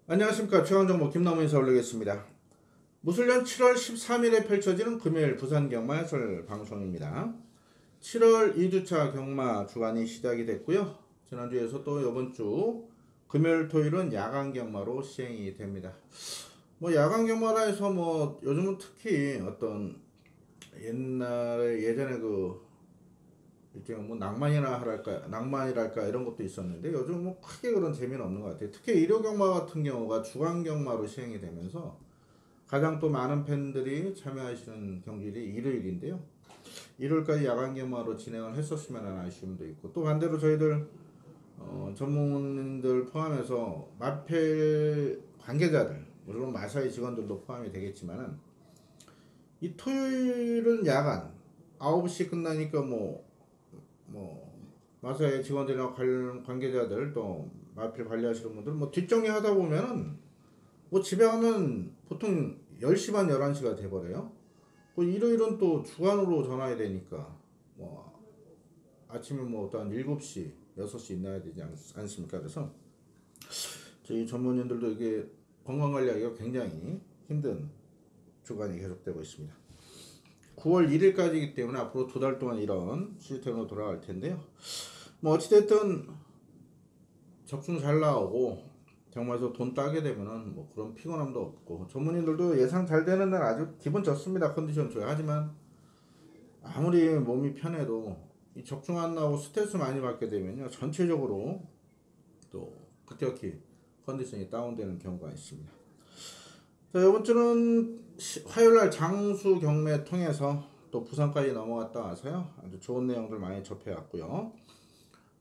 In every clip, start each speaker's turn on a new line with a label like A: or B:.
A: 안녕하십니까. 최강정보 김남우 인사 올리겠습니다. 무술년 7월 13일에 펼쳐지는 금요일 부산 경마 해설 방송입니다. 7월 2주차 경마 주간이 시작이 됐고요. 지난주에서 또 이번주 금요일 토요일은 야간 경마로 시행이 됩니다. 야간 경마라 해서 요즘은 특히 어떤 예전에 일종의 낭만이랄까 이런 것도 있었는데 요즘 크게 그런 재미는 없는 것 같아요. 특히 일요 경마 같은 경우가 주간 경마로 시행이 되면서 가장 또 많은 팬들이 참여하시는 경기일이 일요일인데요. 일요일까지 야간 경마로 진행을 했었으면 하는 아쉬움도 있고, 또 반대로 저희들 전문인들 포함해서 마펠 관계자들, 물론 마사이 직원들도 포함이 되겠지만은 이 토요일은 야간 9시 끝나니까 마사의 직원들이나 관계자들, 또 마필 관리하시는 분들 뒷정리 하다 보면은 집에 가면 보통 10시 반 11시가 돼버려요. 일요일은 또 주간으로 전화해야 되니까 아침에 한 7시 6시 있나야 되지 않습니까? 그래서 저희 전문인들도 이게 건강관리하기가 굉장히 힘든 주간이 계속되고 있습니다. 9월 1일까지이기 때문에 앞으로 2달 동안 이런 시스템으로 돌아갈 텐데요. 어찌됐든 적중 잘 나오고 경마에서 돈 따게 되면은 그런 피곤함도 없고, 전문인들도 예상 잘 되는 날 아주 기분 좋습니다. 컨디션 좋아요. 하지만 아무리 몸이 편해도 이 적중 안 나오고 스트레스 많이 받게 되면요, 전체적으로 또 급격히 컨디션이 다운되는 경우가 있습니다. 자, 이번 주는 화요일날 장수 경매 통해서 또 부산까지 넘어갔다 와서요, 아주 좋은 내용들 많이 접해왔고요.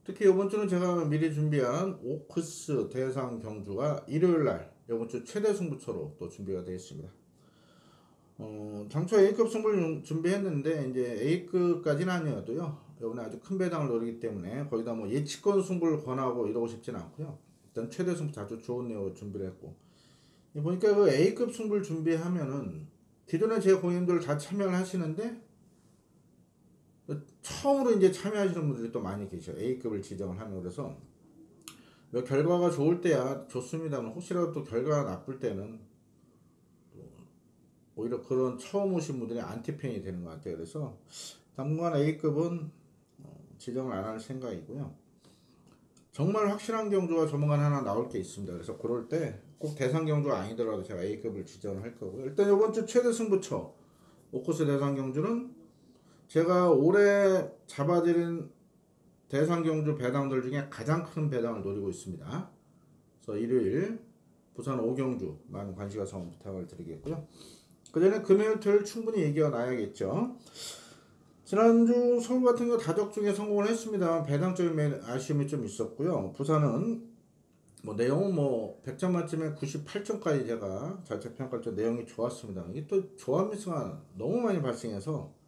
A: 특히 이번 주는 제가 미리 준비한 오크스 대상 경주가 일요일날 이번 주 최대 승부처로 또 준비가 되어 있습니다. 당초 A급 승부를 준비했는데 이제 A급까지는 아니어도요, 이번에 아주 큰 배당을 노리기 때문에 거기다 예치권 승부를 권하고 이러고 싶진 않고요. 일단 최대 승부 아주 좋은 내용을 준비를 했고, 보니까 그 A급 승부를 준비하면은 기존에 제 고객님들 다 참여를 하시는데 처음으로 이제 참여하시는 분들이 또 많이 계셔요. A급을 지정을 하면. 그래서 결과가 좋을 때야 좋습니다만, 혹시라도 또 결과가 나쁠 때는 오히려 그런 처음 오신 분들이 안티팬이 되는 것 같아요. 그래서 당분간 A급은 지정을 안 할 생각이고요. 정말 확실한 경주가 조만간 하나 나올 게 있습니다. 그래서 그럴 때 꼭 대상 경주가 아니더라도 제가 A급을 지정을 할 거고요. 일단 이번 주 최대 승부처 오코스 대상 경주는 제가 올해 잡아드린 대상 경주 배당들 중에 가장 큰 배당을 노리고 있습니다. 그래서 일요일 부산 5경주 많은 관심 가서 부탁을 드리겠고요. 그 전에 금요일 토요일 충분히 얘기가 나야겠죠. 지난주 서울 같은 경우 다적 중에 성공을 했습니다만 배당적인 아쉬움이 좀 있었고요. 부산은 내용은 100점 만점에 98점까지 제가 자체 평가할 때 내용이 좋았습니다. 이게 또 조합 미스가 너무 많이 발생해서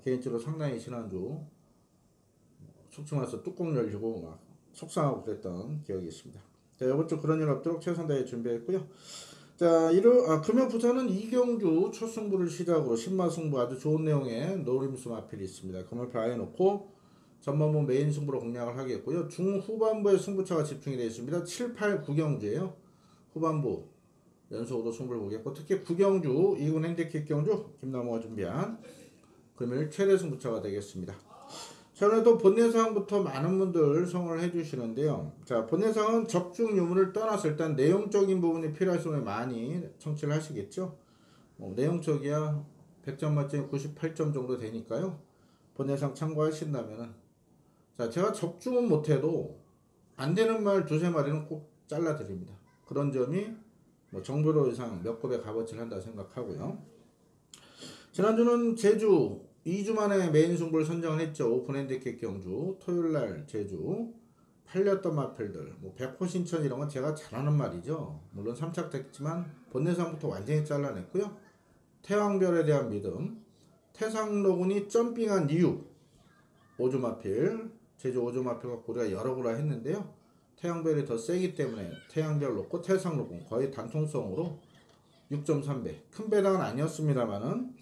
A: 개인적으로 상당히 지난주 속칭 와서 뚜껑 열리고 막 속상하고 그랬던 기억이 있습니다. 자, 이번 주 그런 일 없도록 최선 다해 준비했고요. 자, 금요 부산은 이경주 첫 승부를 시작으로 신마 승부 아주 좋은 내용의 노림수 마필이 있습니다. 금요일 아예놓고 전반부 메인 승부로 공략을 하겠고요. 중후반부에 승부차가 집중이 되어 있습니다. 7, 8, 9경주예요. 후반부 연속으로 승부를 보겠고, 특히 9경주 2군 핸디캡 경주 김남호가 준비한 금요일 최대 승부차가 되겠습니다. 전에도 본내상부터 많은 분들 성원을 해주시는데요. 자, 본내상은 적중 유무를 떠나서 일단 내용적인 부분이 필요하시면 많이 청취를 하시겠죠. 내용적이야 100점 만점에 98점 정도 되니까요. 본내상 참고하신다면은, 자, 제가 적중은 못해도 안 되는 말 두세 마리는 꼭 잘라 드립니다. 그런 점이 정보로 이상 몇 급의 값어치를 한다 생각하고요. 지난주는 제주 2주 만에 메인 승부를 선정을 했죠. 오픈 핸디캡 경주 토요일날 제주 팔렸던 마필들 100호 신천 이런 건 제가 잘하는 말이죠. 물론 3착 됐지만 본내상부터 완전히 잘라냈고요. 태왕별에 대한 믿음, 태상로군이 점핑한 이유, 오주마필, 제주 오주마필 갖고 우리가 여러 구라 했는데요. 태양별이 더 세기 때문에 태양별 놓고 태상로군 거의 단통성으로 6.3배. 큰 배당은 아니었습니다만은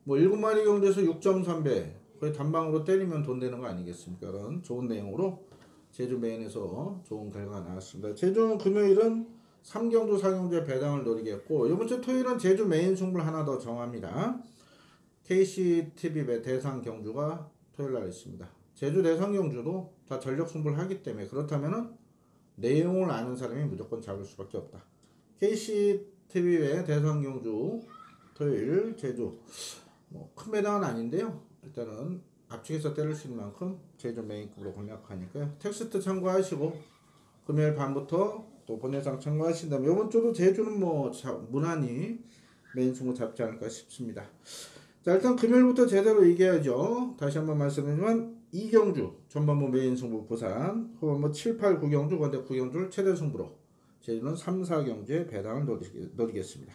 A: 뭐 7마리 경주에서 6.3배 거의 단방으로 때리면 돈 되는 거 아니겠습니까? 그런 좋은 내용으로 제주 메인에서 좋은 결과가 나왔습니다. 제주는 금요일은 3경주 4경주의 배당을 노리겠고 이번 주 토요일은 제주 메인 승부를 하나 더 정합니다. KCTV 대상 경주가 토요일 날 있습니다. 제주 대상 경주도 다 전력 승부를 하기 때문에 그렇다면은 내용을 아는 사람이 무조건 잡을 수밖에 없다. KCTV의 대상 경주 토요일 제주 뭐 큰 배당은 아닌데요. 일단은 앞쪽에서 때릴 수 있는 만큼 제주 메인급으로 공략하니까요. 텍스트 참고하시고 금요일 밤부터 또 본예상 참고하신다면 이번 주도 제주는 뭐 무난히 메인 승부 잡지 않을까 싶습니다. 자, 일단 금요일부터 제대로 얘기해야죠. 다시 한번 말씀드리지만 2경주 전반부 메인 승부 부산 혹은 뭐 7, 8, 9경주 건대 9경주를 최대 승부로 제주는 3, 4경주에 배당을 노리겠습니다.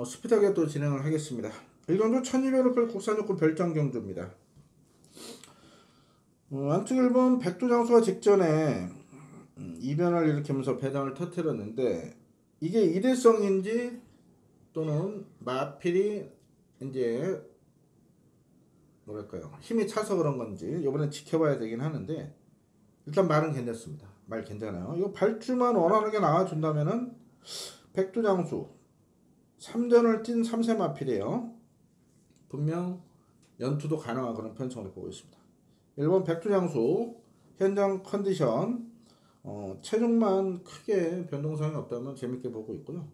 A: 스피드하게 또 진행을 하겠습니다. 1경주 1200rupee 국산육군 별장 경주입니다. 안쪽 1번 백두장수가 직전에 이변을 일으키면서 배당을 터뜨렸는데 이게 일회성인지 또는 마필이 이제 뭐랄까요 힘이 차서 그런 건지 이번엔 지켜봐야 되긴 하는데 일단 말은 괜찮습니다. 말 괜찮아요. 이거 발주만 원하는 게 나와준다면은 백두장수 3전을 뛴 3세 마필이에요. 분명 연투도 가능한 그런 편성을 보고 있습니다. 1번 백두장수 현장 컨디션 체중만 크게 변동사항이 없다면 재밌게 보고 있고요.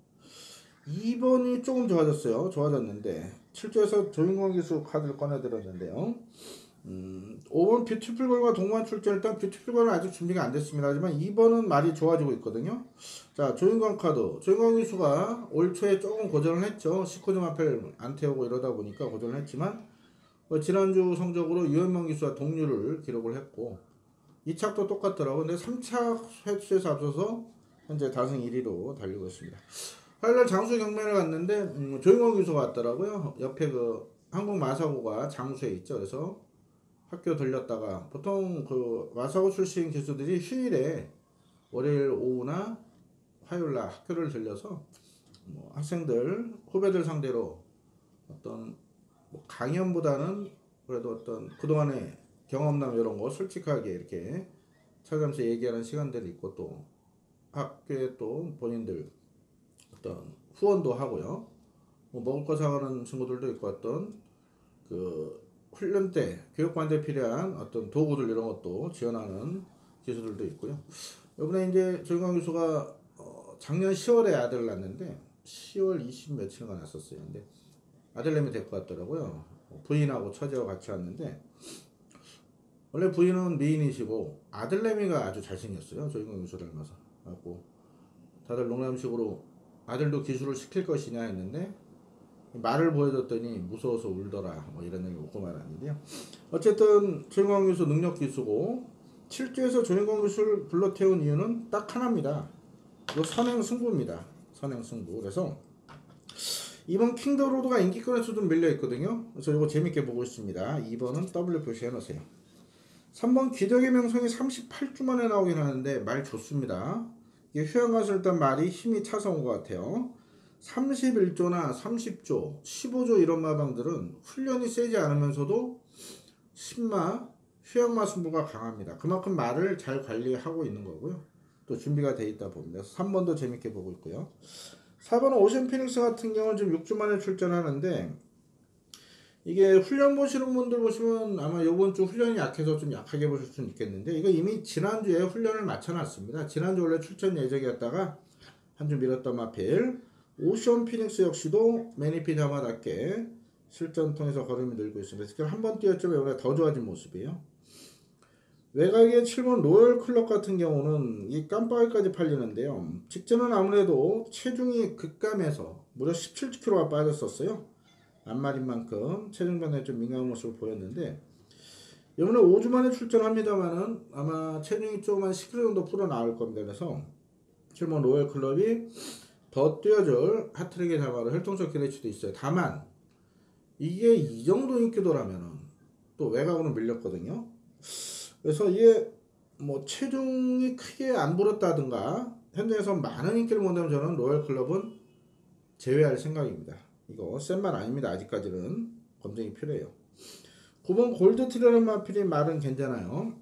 A: 2번이 조금 좋아졌는데 7조에서 조인권 기수 카드를 꺼내들었는데요. 5번 뷰티풀걸과 동반 출전 일단 뷰티풀걸은 아직 준비가 안 됐습니다. 하지만 2번은 말이 좋아지고 있거든요. 자 조인권 카드 조인권 기수가 올 초에 조금 고전을 했죠. 19점 앞에 안 태우고 이러다 보니까 고전을 했지만 지난주 성적으로 유현명 기수와 동률을 기록을 했고 2착도 똑같더라고요. 근데 3착 횟수에서 앞서서 현재 다승 1위로 달리고 있습니다. 화요일날 장수 경매를 갔는데 조인권 기수가 왔더라고요. 옆에 그 한국 마사고가 장수에 있죠. 그래서 학교 들렸다가 보통 그 마사고 출신 기수들이 휴일에 월요일 오후나 화요일날 학교를 들려서 뭐 학생들 후배들 상대로 어떤 뭐 강연보다는 그래도 어떤 그동안의 경험담 이런 거 솔직하게 이렇게 찾아가면서 얘기하는 시간들이 있고 또 학교에 또 본인들 어떤 후원도 하고요. 뭐 먹을 거 사가는 친구들도 있고 어떤 그 훈련 때 교육관 때 필요한 어떤 도구들 이런 것도 지원하는 기수들도 있고요. 이번에 이제 조인권 교수가 작년 10월에 아들을 낳았는데 10월 20 며칠가 낳았었어요. 근데 아들내미 될 것 같더라고요. 부인하고 처제와 같이 왔는데 원래 부인은 미인이시고 아들내미가 아주 잘생겼어요. 조인권 교수 닮아서. 그래갖고 다들 농담식으로 아들도 기술을 시킬 것이냐 했는데 말을 보여줬더니 무서워서 울더라 뭐 이런 얘기 웃고 말았는데요. 어쨌든 조인권 교수 능력 기수고 7주에서 조인권 교수를 불러 태운 이유는 딱 하나입니다. 이거 선행 승부입니다. 선행 승부. 그래서 이번 킹더로드가 인기권에서 좀 밀려 있거든요. 그래서 이거 재밌게 보고 있습니다. 2번은 W 표시해 놓으세요. 3번 기적의 명성이 38주 만에 나오긴 하는데 말 좋습니다. 이게 휴양가서 일단 말이 힘이 차서 온 것 같아요. 31조나 30조, 15조 이런 마방들은 훈련이 세지 않으면서도 신마, 휴양마 승부가 강합니다. 그만큼 말을 잘 관리하고 있는 거고요. 또 준비가 돼 있다 봅니다. 3번도 재밌게 보고 있고요. 4번은 오션 피닉스 같은 경우는 지금 6주 만에 출전하는데 이게 훈련 보시는 분들 보시면 아마 이번 주 훈련이 약해서 좀 약하게 보실 수는 있겠는데 이거 이미 지난주에 훈련을 마쳐놨습니다. 지난주 원래 출전 예정이었다가 한 주 미뤘던 마필 오션 피닉스 역시도 매니피 다마답게 실전 통해서 걸음이 늘고 있습니다. 특히 한 번 뛰었지만 이번에 더 좋아진 모습이에요. 외곽의 7번 로열 클럽 같은 경우는 이 깜빡이까지 팔리는데요. 직전은 아무래도 체중이 급감해서 무려 17kg가 빠졌었어요. 안말인 만큼 체중 변화에 좀 민감한 모습을 보였는데 이번에 5주 만에 출전합니다만은 아마 체중이 조금 한 10kg 정도 풀어 나올 겁니다. 그래서 7번 로열 클럽이 더 뛰어줄 하트릭의 자마로 혈통적 기대치도 있어요. 다만 이게 이 정도 인기도라면은 또 외곽으로 밀렸거든요. 그래서 이게 뭐 체중이 크게 안 불었다든가 현장에서 많은 인기를 못 내면 저는 로얄클럽은 제외할 생각입니다. 이거 센 말 아닙니다. 아직까지는 검증이 필요해요. 9번 골드트리라는 마필이 말은 괜찮아요.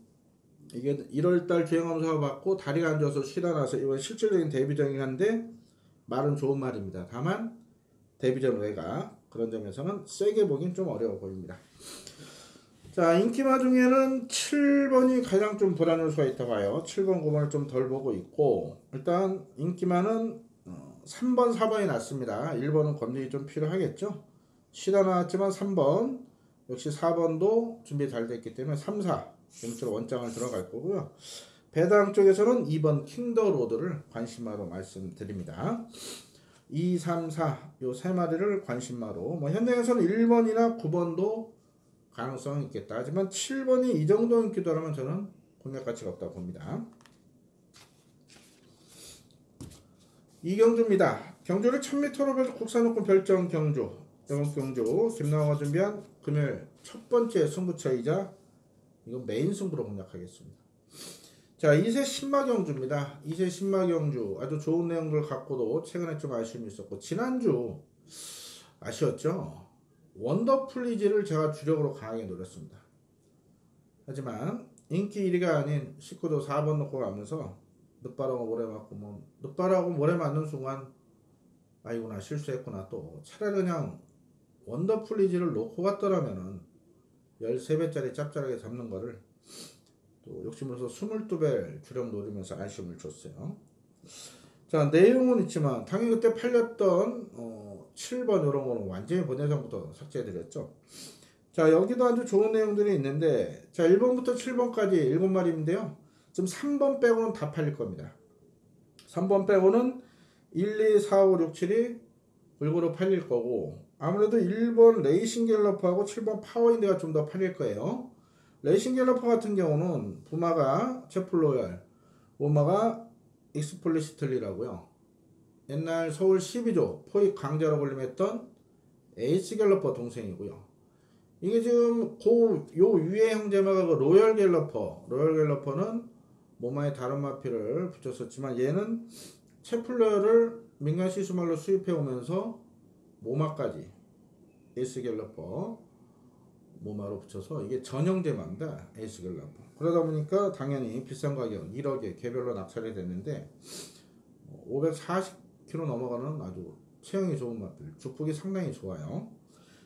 A: 이게 1월달 주행검사 받고 다리가 안 좋아서 쉬다 나서 이번 실질적인 데뷔전이긴 한데 말은 좋은 말입니다. 다만 데뷔전 외가 그런 점에서는 세게 보긴 좀 어려워 보입니다. 자, 인기마 중에는 7번이 가장 좀 불안할 수가 있다고 봐요. 7번, 9번을 좀 덜 보고 있고 일단 인기마는 3번, 4번이 낫습니다. 1번은 검증이 좀 필요하겠죠. 쉬다 나왔지만 3번 역시 4번도 준비 잘 됐기 때문에 3, 4 용처로 원장을 들어갈 거고요. 배당 쪽에서는 2번 킹더 로드를 관심마로 말씀드립니다. 2, 3, 4 요 세 마리를 관심마로 뭐 현장에서는 1번이나 9번도 가능성이 있겠다. 하지만 7번이 이 정도 인기도라면 저는 공략 가치가 없다고 봅니다. 이경주입니다. 경주를 1000m로 국산호권 별정 경주 이번 경주 김나화가 준비한 금요일 첫 번째 승부처이자 이거 메인 승부로 공략하겠습니다. 자, 2세 신마경주입니다. 2세 신마경주 아주 좋은 내용들 갖고도 최근에 좀 아쉬움이 있었고 지난주 아쉬웠죠. 원더풀리지를 제가 주력으로 강하게 노렸습니다. 하지만 인기 1위가 아닌 19도 4번 놓고 가면서 늦바라고 모래 맞고 뭐 늦바라고 모래 맞는 순간 아이구나 실수했구나 또 차라리 그냥 원더풀리지를 놓고 갔더라면은 13배짜리 짭짤하게 잡는 거를 또 욕심으로서 22배 주력 노리면서 아쉬움을 줬어요. 자, 내용은 있지만 당연히 그때 팔렸던 7번 이런 거는 완전히 본예정부터 삭제해드렸죠. 자, 여기도 아주 좋은 내용들이 있는데 자 1번부터 7번까지 7마리인데요. 지금 3번 빼고는 다 팔릴 겁니다. 3번 빼고는 1, 2, 4, 5, 6, 7이 골고루 팔릴 거고 아무래도 1번 레이싱 갤러프하고 7번 파워인드가 좀 더 팔릴 거예요. 레이싱 갤러프 같은 경우는 부마가 채플로얄, 오마가 익스플리시틀리라고요. 옛날 서울 12조 포익 강자로 불림했던 에이스 갤러퍼 동생이고요. 이게 지금 요 위에 형제마가 그 로열 갤러퍼는 모마에 다른 마피를 붙였었지만 얘는 채플러를 민간 시수말로 수입해 오면서 모마까지 에이스 갤러퍼 모마로 붙여서 이게 전형제마입니다. 에이스 갤러퍼. 그러다 보니까 당연히 비싼 가격 1억에 개별로 낙찰이 됐는데 540km 넘어가는 아주 체형이 좋은 마필 주폭이 상당히 좋아요.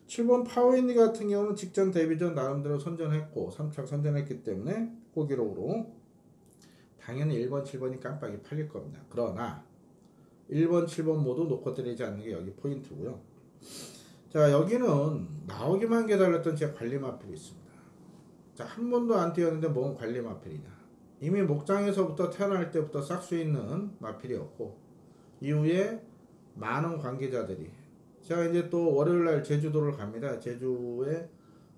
A: 7번 파워인디 같은 경우는 직전 데뷔전 나름대로 선전했고 3착 선전했기 때문에 고기록으로 당연히 1번 7번이 깜빡이 팔릴 겁니다. 그러나 1번 7번 모두 놓고 때리지 않는 게 여기 포인트고요. 자, 여기는 나오기만 기다렸던 제 관리 마필이 있습니다. 자, 한 번도 안 뛰었는데 뭔 관리 마필이냐. 이미 목장에서부터 태어날 때부터 싹수 있는 마필이었고 이후에 많은 관계자들이 제가 이제 또 월요일날 제주도를 갑니다. 제주에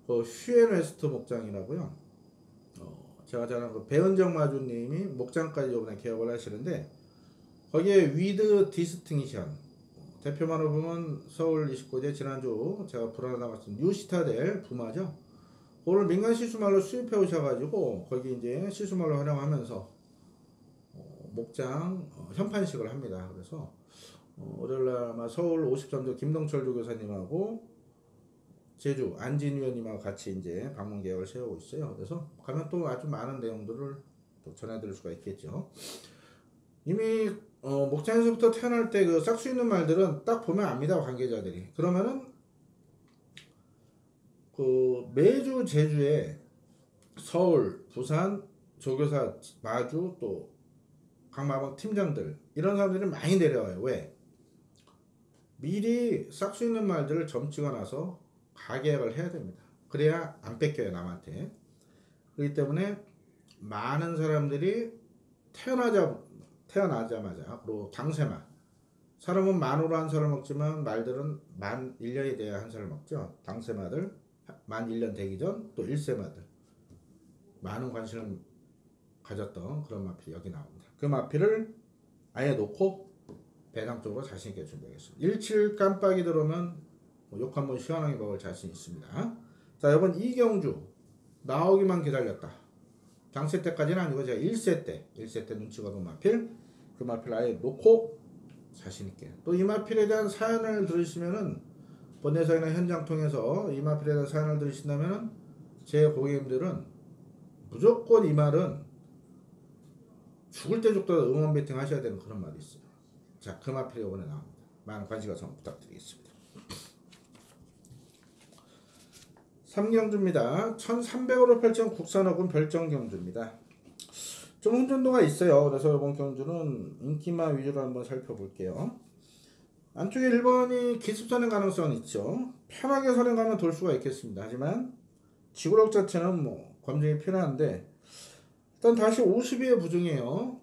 A: 그 휴앤웨스트 목장이라고요. 제가 잘 아는 그 배은정 마주님이 목장까지 이번에 개업을 하시는데 거기에 위드 디스팅션 대표만으로 보면 서울 29제 지난주 제가 불안하다고 말씀 뉴시타델 부마죠. 그걸 민간 시수말로 수입해 오셔가지고 거기 이제 시수말로 활용하면서 목장 현판식을 합니다. 그래서 월요일날 아마 서울 50점조 김동철 조교사님하고 제주 안진 위원님하고 같이 이제 방문 계획을 세우고 있어요. 그래서 가면 또 아주 많은 내용들을 또 전해드릴 수가 있겠죠. 이미 목장에서부터 태어날 때 그 싹수 있는 말들은 딱 보면 압니다. 관계자들이. 그러면은 그 매주 제주에 서울, 부산, 조교사, 마주 또 강마방 팀장들 이런 사람들이 많이 내려와요. 왜? 미리 싹수 있는 말들을 점 찍어놔서 가계약을 해야 됩니다. 그래야 안 뺏겨요 남한테. 그렇기 때문에 많은 사람들이 태어나자마자 그리고 당세마 사람은 만으로 한 살을 먹지만 말들은 만 1년이 돼야 한 살을 먹죠. 당세마들 만 1년 되기 전 또 1세마들 많은 관심을 가졌던 그런 마필이 여기 나옵니다. 그 마필을 아예 놓고 배당 쪽으로 자신 있게 준비하겠습니다. 17 깜빡이 들어오면 욕 한번 시원하게 먹을 자신 있습니다. 자, 이번 이경주 나오기만 기다렸다. 장세 때까지는 아니고 제가 1세 때 눈치가 본 마필, 그 마필 아예 놓고 자신 있게. 또 이 마필에 대한 사연을 들으시면은 본예사이나 현장 통해서 이 마필에 대한 사연을 들으신다면은 제 고객님들은 무조건 이 말은 죽을 때 죽더라도 응원 배팅 하셔야 되는 그런 말이 있어요. 자, 그 마필이 이번에 나옵니다. 많은 관심과 성 부탁드리겠습니다. 3경주입니다. 1300으로 펼친 국산어군 별정경주입니다. 좀 혼전도가 있어요. 그래서 이번 경주는 인기만 위주로 한번 살펴볼게요. 안쪽에 1번이 기습선행 가능성은 있죠. 편하게 선행가면 돌 수가 있겠습니다. 하지만 지구력 자체는 뭐 검증이 필요한데 일단 다시 52의 부중이에요.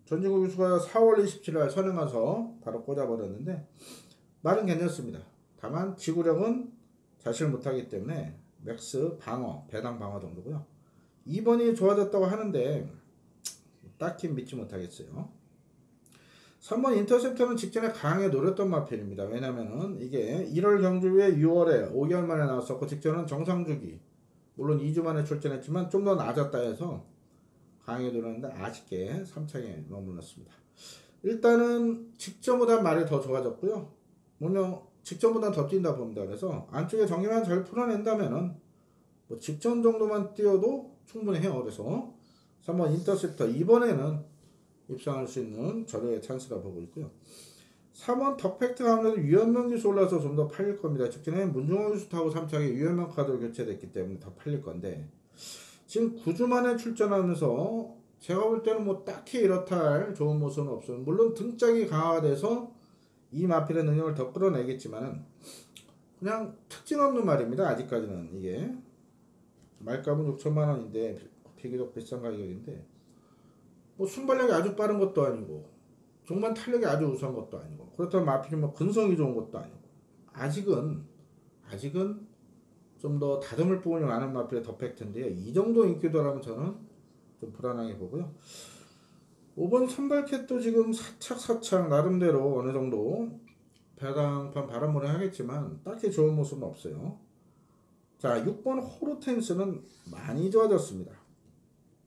A: 전진국 교수가 4월 27일 선행 가서 바로 꽂아버렸는데 말은 괜찮습니다. 다만 지구력은 자신을 못하기 때문에 맥스 방어, 배당 방어 정도고요. 2번이 좋아졌다고 하는데 딱히 믿지 못하겠어요. 3번 인터셉터는 직전에 강하게 노렸던 마필입니다. 왜냐면은 이게 1월 경주 후에 6월에 5개월 만에 나왔었고 직전은 정상주기 물론 2주 만에 출전했지만 좀 더 낮았다 해서 강하게 노렸는데 아쉽게 3차에 머물렀습니다. 일단은 직전보다 말이 더 좋아졌고요. 뭐냐 직전보다 더 뛴다 봅니다. 그래서 안쪽에 정리만 잘 풀어낸다면은 뭐 직전 정도만 뛰어도 충분히 해요. 그래서 3번 인터셉터 이번에는 입상할 수 있는 저렴의 찬스라 보고 있고요. 3번 덕팩트가 아무래도 유현명 기수 올라서 좀 더 팔릴 겁니다. 직전에 문중호 기수 타고 3차에 유현명 카드로 교체됐기 때문에 더 팔릴 건데 지금 9주 만에 출전하면서 제가 볼 때는 뭐 딱히 이렇다 할 좋은 모습은 없어요. 물론 등짝이 강화가 돼서 이 마필의 능력을 더 끌어내겠지만은 그냥 특징 없는 말입니다. 아직까지는 이게 말값은 6천만원인데 비교적 비싼 가격인데 뭐 순발력이 아주 빠른 것도 아니고 종반 탄력이 아주 우수한 것도 아니고 그렇다면 마필이 뭐 근성이 좋은 것도 아니고 아직은 좀 더 다듬을 부분이 많은 마필의 덕팩트인데요. 이 정도 인기도라면 저는 좀 불안하게 보고요. 5번 선발캣도 지금 사착 나름대로 어느 정도 배당판 바람몰이 하겠지만 딱히 좋은 모습은 없어요. 자, 6번 호르텐스는 많이 좋아졌습니다.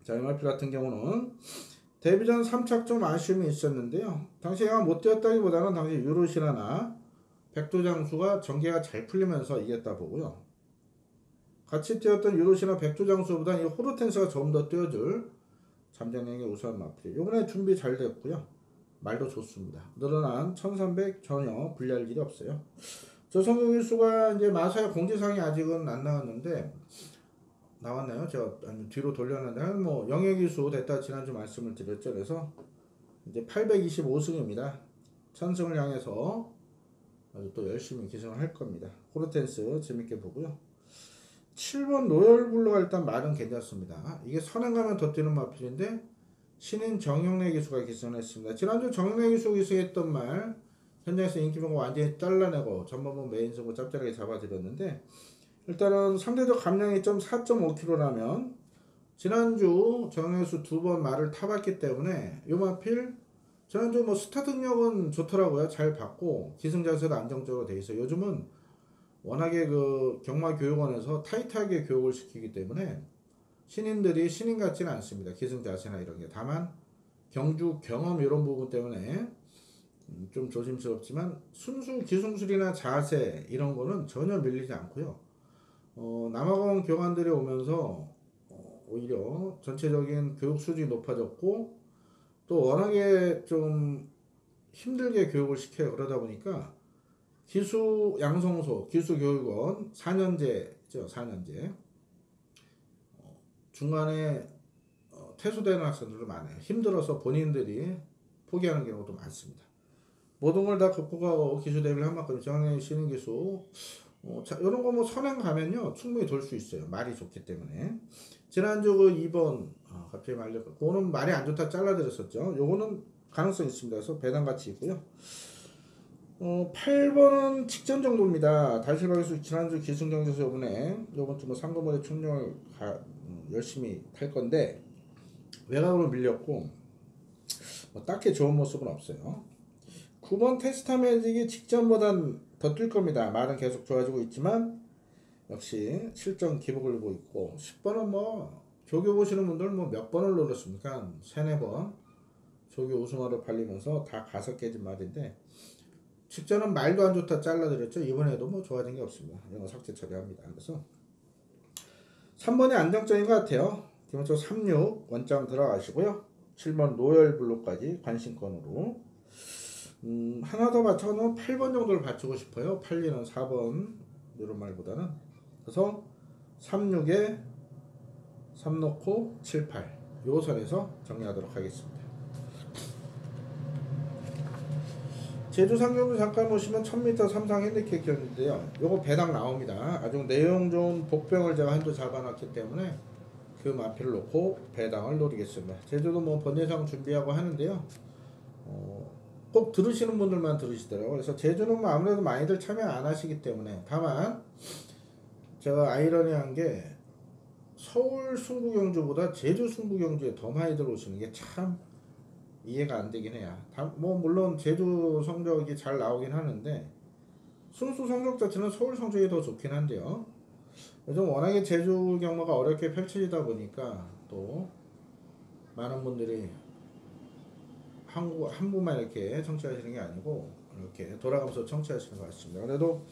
A: 자, 이 마필 같은 경우는 데뷔전 3착 좀 아쉬움이 있었는데요. 당시 얘가 못 뛰었다기보다는 당시 유로시라나 백두장수가 전개가 잘 풀리면서 이겼다 보고요. 같이 뛰었던 유로시나 백두장수보다 이 호르텐스가 좀 더 뛰어줄 잠재력의 우수한 마필. 이번에 준비 잘 됐고요. 말도 좋습니다. 늘어난 1300 전혀 불리할 일이 없어요. 조성규 기수가 이제 마사의 공지사항이 아직은 안 나왔는데 나왔나요? 제가 뒤로 돌렸는데 뭐 영예 기수 됐다 지난주 말씀을 드렸죠. 그래서 이제 825승입니다. 1000승을 향해서 아주 또 열심히 기승을 할 겁니다. 호르텐스 재밌게 보고요. 7번 로열블루가 일단 말은 괜찮습니다. 이게 선행 가면 더 뛰는 마필인데 신인 정영래 기수가 기승했습니다. 지난주 정영래 기수 기승했던 말 현장에서 인기 보고 완전히 잘라내고 전반부 메인 승부 짭짤하게 잡아드렸는데 일단은 상대적 감량이 4.5kg라면 지난주 정영래 기수 2번 말을 타봤기 때문에 요 마필 지난주 뭐 스타트 능력은 좋더라고요. 잘 받고 기승 자세도 안정적으로 돼 있어요. 요즘은 워낙에 그 경마교육원에서 타이트하게 교육을 시키기 때문에 신인들이 신인 같지는 않습니다. 기승 자세나 이런 게. 다만 경주 경험 이런 부분 때문에 좀 조심스럽지만 순수 기승술이나 자세 이런 거는 전혀 밀리지 않고요. 남아공 교관들이 오면서 오히려 전체적인 교육 수준이 높아졌고 또 워낙에 좀 힘들게 교육을 시켜요. 그러다 보니까 기수 양성소, 기수교육원 4년제죠. 4년제. 중간에 퇴소되는 학생들도 많아요. 힘들어서 본인들이 포기하는 경우도 많습니다. 모든 걸 다 극복하고 기수 대비를 한 만큼 정해 신인 기수 이런 거 뭐 선행 가면요 충분히 돌 수 있어요. 말이 좋기 때문에. 지난주 그 2번 갑자기 말렸고 그거는 말이 안 좋다 잘라드렸었죠. 요거는 가능성이 있습니다. 그래서 배당 가치 있고요. 8번은 직전 정도입니다. 달실박에서 지난주 기승경제에서 요번 주 뭐 상금거래 총력을 열심히 탈 건데 외곽으로 밀렸고 뭐 딱히 좋은 모습은 없어요. 9번 테스타 매직이 직전보단 더 뛸 겁니다. 말은 계속 좋아지고 있지만 역시 실전 기복을 보고 있고 10번은 뭐 조교 보시는 분들 뭐 몇 번을 노렸습니까? 3, 4번 조교 우승화로 팔리면서 다 가서 깨진 말인데 직전은 말도 안 좋다 잘라드렸죠. 이번에도 뭐 좋아진 게 없습니다. 이거 삭제 처리합니다. 그래서 3번이 안정적인 것 같아요. 기본적으로 36 원장 들어가시고요. 7번 로열 블루까지 관심권으로 하나 더 맞춰놓은 8번 정도를 받치고 싶어요. 8리는 4번 이런 말보다는. 그래서 36에 3 놓고 7, 8 요 선에서 정리하도록 하겠습니다. 제주 상경도 잠깐 보시면 1000m 삼상 핸디캡 경기인데요. 요거 배당 나옵니다. 아주 내용 좋은 복병을 제가 한도 잡아놨기 때문에 그 마피를 놓고 배당을 노리겠습니다. 제주도 뭐 번예상 준비하고 하는데요. 꼭 들으시는 분들만 들으시더라고요. 그래서 제주는 뭐 아무래도 많이들 참여 안 하시기 때문에 다만 제가 아이러니한 게 서울 승부경주보다 제주 승부경주에 더 많이 들어오시는 게 참 이해가 안 되긴 해요. 뭐 물론 제주 성적이 잘 나오긴 하는데 순수 성적 자체는 서울 성적이 더 좋긴 한데요. 요즘 워낙에 제주 경마가 어렵게 펼쳐지다 보니까 또 많은 분들이 한 분만 이렇게 청취하시는 게 아니고 이렇게 돌아가면서 청취하시는 것 같습니다. 그래도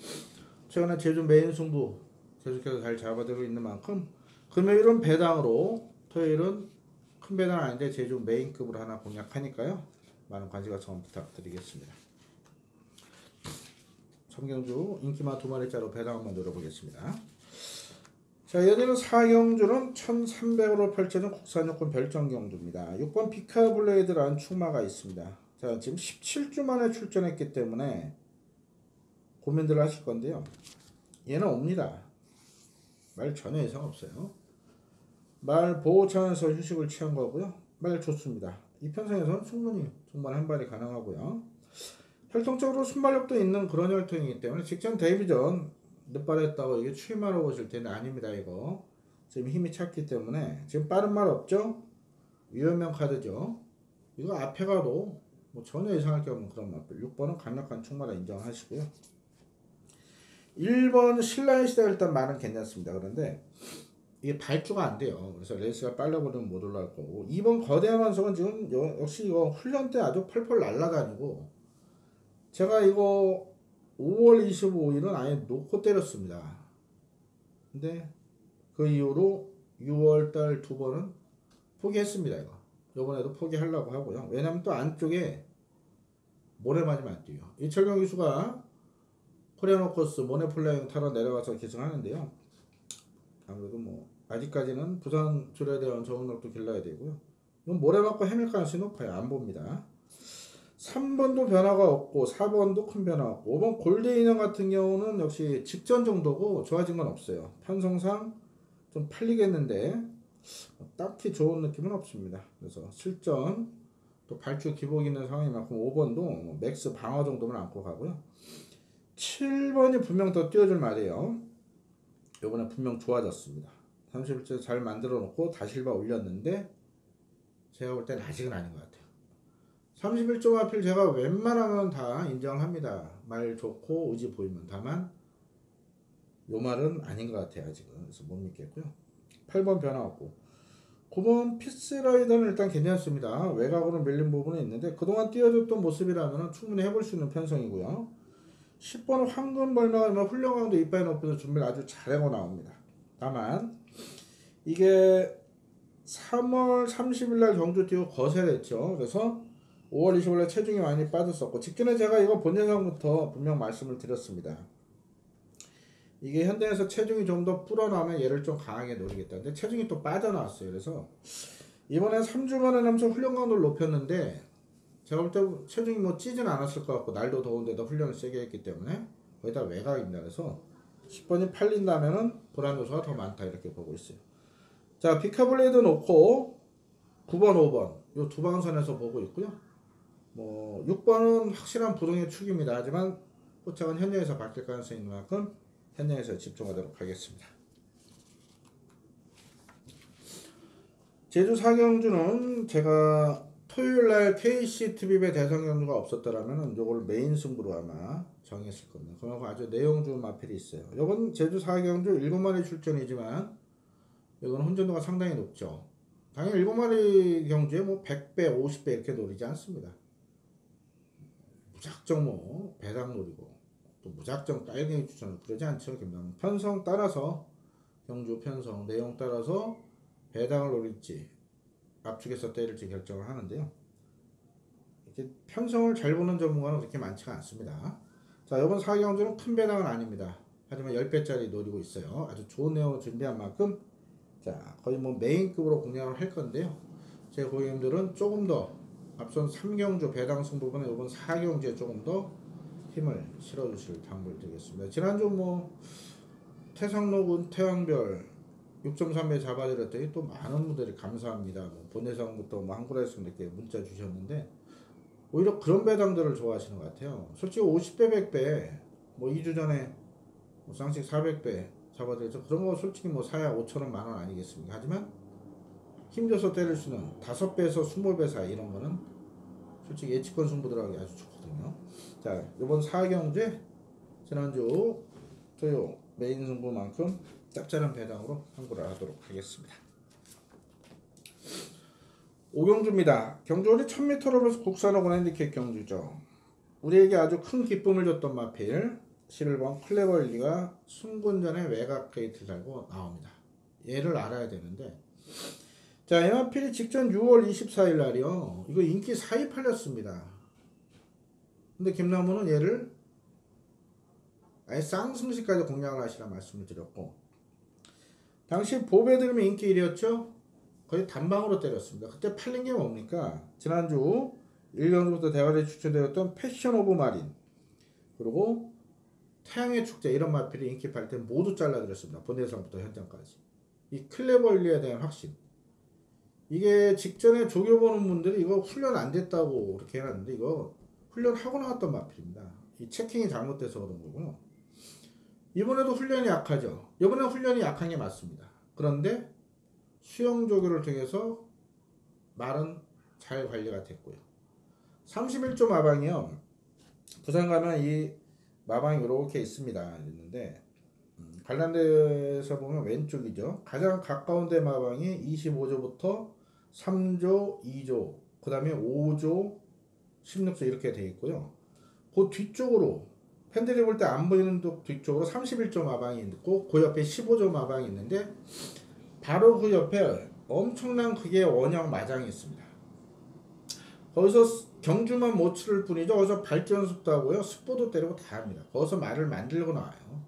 A: 최근에 제주 메인 승부 계속해서 잘 잡아들고 있는 만큼 금요일은 배당으로 토요일은 큰 배당 아닌데 제주 메인급으로 하나 공략하니까요. 많은 관심과 청원 부탁드리겠습니다. 청경주 인기마 2마리짜리 배당 한번 노려보겠습니다. 자, 여기는 4경주는 1300으로 펼쳐진 국산요건 별정경주입니다. 6번 피카블레이드라는 축마가 있습니다. 자, 지금 17주 만에 출전했기 때문에 고민들 하실 건데요. 얘는 옵니다. 말 전혀 이상 없어요. 말 보호 차원에서 휴식을 취한 거고요. 말 좋습니다. 이 편성에서는 충분히 정말 한 발이 가능하고요. 혈통적으로 순발력도 있는 그런 혈통이기 때문에 직전 데뷔 전 늦발했다고 이게 추임하러 보실 텐데 아닙니다. 이거 지금 힘이 찼기 때문에 지금 빠른 말 없죠. 위험형 카드죠. 이거 앞에 가도 뭐 전혀 이상할 게 없는 그런 맛들. 6번은 강력한 충마다 인정하시고요. 1번 신라의 시대가 일단 말은 괜찮습니다. 그런데 이게 발주가 안 돼요. 그래서 레이스가 빨라버리면 못 올라갈 거고. 2번 거대한 완성은 지금 역시 이거 훈련 때 아주 펄펄 날아다니고 제가 이거 5월 25일은 아예 놓고 때렸습니다. 근데 그 이후로 6월달 2번은 포기했습니다. 이거 요번에도 포기하려고 하고요. 왜냐면 또 안쪽에 모래 맞으면 안 뛰어요. 이철경 기수가 코리아노코스 모네플라잉 타러 내려가서 계승하는데요. 아무래도 뭐 아직까지는 부산 조례대원 적응력도 길러야 되고요. 이건 모래 맞고 헤맬 가능성이 높아요. 안 봅니다. 3번도 변화가 없고 4번도 큰 변화 없고 5번 골드인형 같은 경우는 역시 직전 정도고 좋아진 건 없어요. 편성상 좀 팔리겠는데 딱히 좋은 느낌은 없습니다. 그래서 실전 또 발주 기복 있는 상황인 만큼 5번도 맥스 방어 정도만 안고 가고요. 7번이 분명 더 뛰어줄 말이에요. 요번에 분명 좋아졌습니다. 31째 잘 만들어 놓고 다실바 올렸는데 제가 볼 때는 아직은 아닌 것 같아요. 31점 하필 제가 웬만하면 다 인정합니다. 말 좋고 의지 보이면. 다만 요 말은 아닌 것 같아요. 아직은. 그래서 못 믿겠고요. 8번 변화 없고 9번 피스라이더는 일단 괜찮습니다. 외곽으로 밀린 부분은 있는데 그동안 띄워줬던 모습이라면 충분히 해볼 수 있는 편성이고요. 10번은 황금벌마가 훌륭 강도 이빨 높여서 준비를 아주 잘하고 나옵니다. 다만 이게 3월 30일날 경주 뛰고 거세됐죠. 그래서 5월 25일날 체중이 많이 빠졌었고 직전에 제가 이거 본 영상부터 분명 말씀을 드렸습니다. 이게 현대에서 체중이 좀 더 불어나면 얘를 좀 강하게 노리겠다. 근데 체중이 또 빠져나왔어요. 그래서 이번에 3주 만에 남서 훈련 강도를 높였는데 제가 볼 때 체중이 뭐 찌진 않았을 것 같고 날도 더운데도 훈련을 세게 했기 때문에 거기다 외곽입니다. 그래서 10번이 팔린다면은 불안 요소가 더 많다 이렇게 보고 있어요. 자, 피카블레이드 놓고 9번, 5번 요 두 방선에서 보고 있고요. 뭐 6번은 확실한 부동의 축입니다. 하지만 포착은 현장에서 바뀔 가능성이 있는 만큼 현장에서 집중하도록 하겠습니다. 제주 4경주는 제가 토요일날 KC 투입의 대상 경주가 없었더라면 요걸 메인 승부로 아마 정했을 겁니다. 그만큼 아주 내용 좋은 마필이 있어요. 요건 제주 4경주 7마리 출전이지만 이건 혼전도가 상당히 높죠. 당연히 7마리 경주에 뭐 100배, 50배 이렇게 노리지 않습니다. 무작정 뭐 배당 노리고 또 무작정 딸갱이 추천을 그러지 않죠. 김남은 편성 따라서 경주 편성 내용 따라서 배당을 노릴지 압축해서 때릴지 결정을 하는데요. 이렇게 편성을 잘 보는 전문가는 그렇게 많지가 않습니다. 자, 이번 4경주는 큰 배당은 아닙니다. 하지만 10배짜리 노리고 있어요. 아주 좋은 내용을 준비한 만큼 자, 거의 뭐 메인급으로 공략을 할 건데요. 제 고객님들은 조금 더 앞선 3경주 배당 승부보다 이번 4경주에 조금 더 힘을 실어주실 당부를 드리겠습니다. 지난주 뭐 태상로군 태양별 6.3배 잡아드렸더니 또 많은 분들이 감사합니다. 뭐 본대상부터 뭐 한국에서 이렇게 문자 주셨는데 오히려 그런 배당들을 좋아하시는 것 같아요. 솔직히 50배, 100배 뭐 2주 전에 뭐 쌍식 400배 잡아드렸죠. 그런 거 솔직히 뭐 사야 5천원 만원 아니겠습니까? 하지만 힘줘서 때릴 수는 5배에서 20배 사이 이런 거는 솔직히 예측권 승부들하기 아주 좋거든요. 자, 이번 4경주에 지난주 토요 메인 승부만큼 짭짤한 배당으로 참고를 하도록 하겠습니다. 5경주입니다. 경주원이 1000m로 국산호권 핸디캡 경주죠. 우리에게 아주 큰 기쁨을 줬던 마필 11번 클레벌리가 순군전에 외곽 게이트 달고 나옵니다. 얘를 알아야 되는데 자, 이 마필이 직전 6월 24일 날이요. 이거 인기 4위 팔렸습니다. 근데 김남우는 얘를 아예 쌍승시까지 공략을 하시라 말씀을 드렸고 당시 보배 들으면 인기 1위였죠. 거의 단방으로 때렸습니다. 그때 팔린 게 뭡니까? 지난주 1경주부터 대화에 추천되었던 패션 오브 마린 그리고 태양의 축제 이런 마필이 인기 팔 때 모두 잘라드렸습니다. 본대상부터 현장까지. 이 클레벌리에 대한 확신. 이게 직전에 조교보는 분들이 이거 훈련 안 됐다고 그렇게 해놨는데 이거 훈련하고 나왔던 마필입니다. 이 체킹이 잘못돼서 그런 거고요. 이번에도 훈련이 약하죠. 이번에 훈련이 약한 게 맞습니다. 그런데 수영 조교를 통해서 말은 잘 관리가 됐고요. 31조 마방이요. 부산 가면 이 마방이 이렇게 있습니다. 있는데 관람대에서 보면 왼쪽이죠. 가장 가까운 데 마방이 25조부터 3조, 2조, 그 다음에 5조, 16조 이렇게 되어 있고요. 그 뒤쪽으로 팬들이 볼 때 안 보이는 뒤쪽으로 31조 마방이 있고 그 옆에 15조 마방이 있는데 바로 그 옆에 엄청난 크기의 원형 마장이 있습니다. 거기서 경주만 못 치를 뿐이죠. 거기서 발전습도 하고요. 습보도 때리고 다 합니다. 거기서 말을 만들고 나와요.